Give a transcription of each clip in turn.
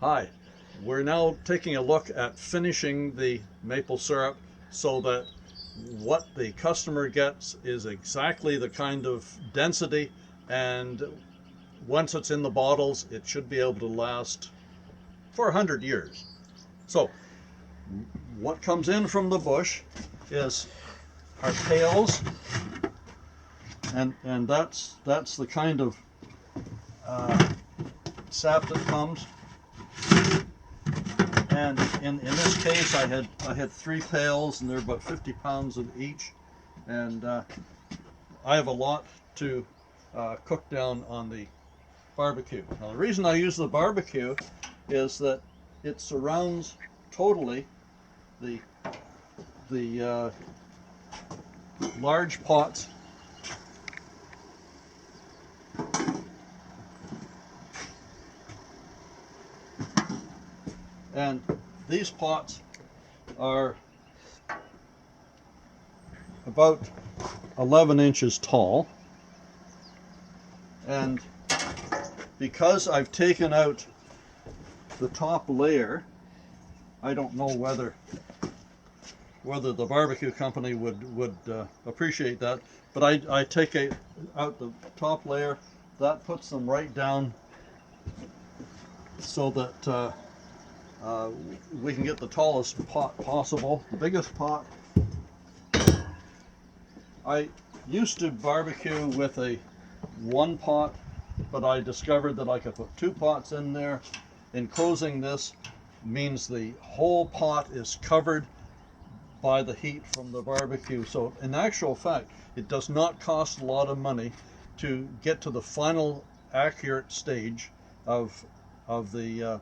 Hi, we're now taking a look at finishing the maple syrup so that what the customer gets is exactly the kind of density, and once it's in the bottles it should be able to last for 100 years. So what comes in from the bush is our pails, and that's the kind of sap that comes. And in this case, I had 3 pails, and they're about 50 pounds of each, and I have a lot to cook down on the barbecue. Now, the reason I use the barbecue is that it surrounds totally the large pots. And these pots are about 11 inches tall, and because I've taken out the top layer, I don't know whether the barbecue company would appreciate that, but I take out the top layer. That puts them right down so that we can get the tallest pot possible, the biggest pot. I used to barbecue with a 1 pot, but I discovered that I could put 2 pots in there. Enclosing this means the whole pot is covered by the heat from the barbecue. So in actual fact, it does not cost a lot of money to get to the final accurate stage of the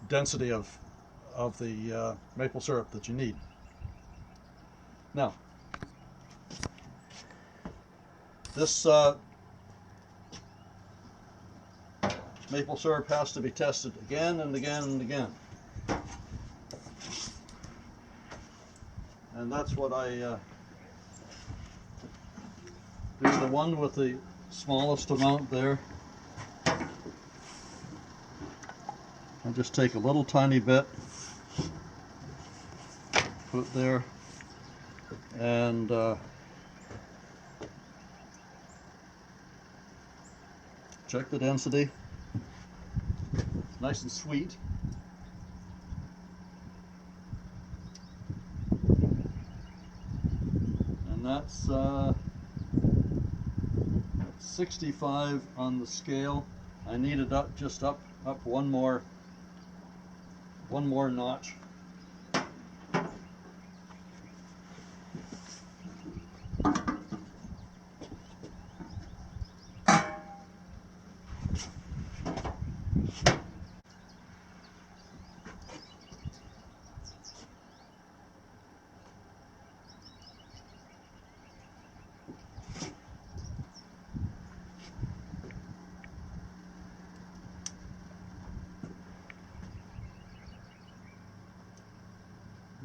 density of the maple syrup that you need. Now, this maple syrup has to be tested again and again and again, and that's what I do. The one with the smallest amount there, I'll just take a little tiny bit, put it there, and check the density. It's nice and sweet. And that's 65 on the scale. I need it just up one more notch.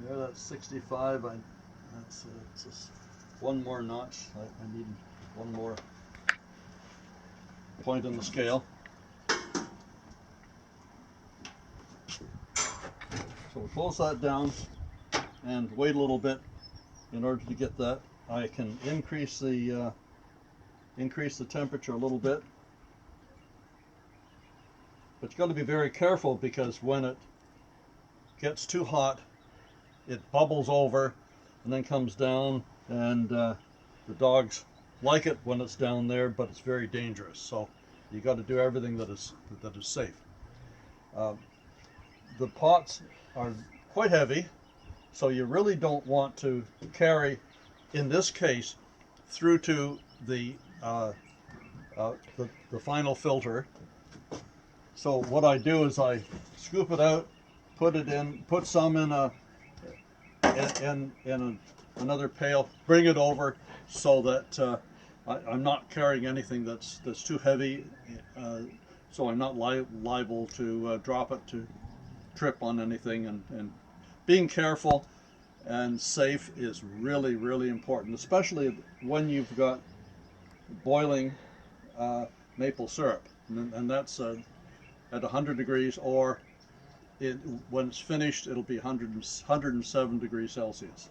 There, that's 65. That's just one more notch. I need one more point on the scale. So we'll close that down and wait a little bit in order to get that. I can increase the temperature a little bit, but you got to be very careful, because when it gets too hot, it bubbles over and then comes down, and the dogs like it when it's down there, but it's very dangerous. So you got to do everything that is safe. The pots are quite heavy, so you really don't want to carry, in this case, through to the final filter. So what I do is I scoop it out, put some in another pail, bring it over so that I'm not carrying anything that's too heavy, so I'm not liable to drop it, to trip on anything, and being careful and safe is really, really important, especially when you've got boiling maple syrup, and that's at 100 degrees, or when it's finished, it'll be 107 degrees Celsius.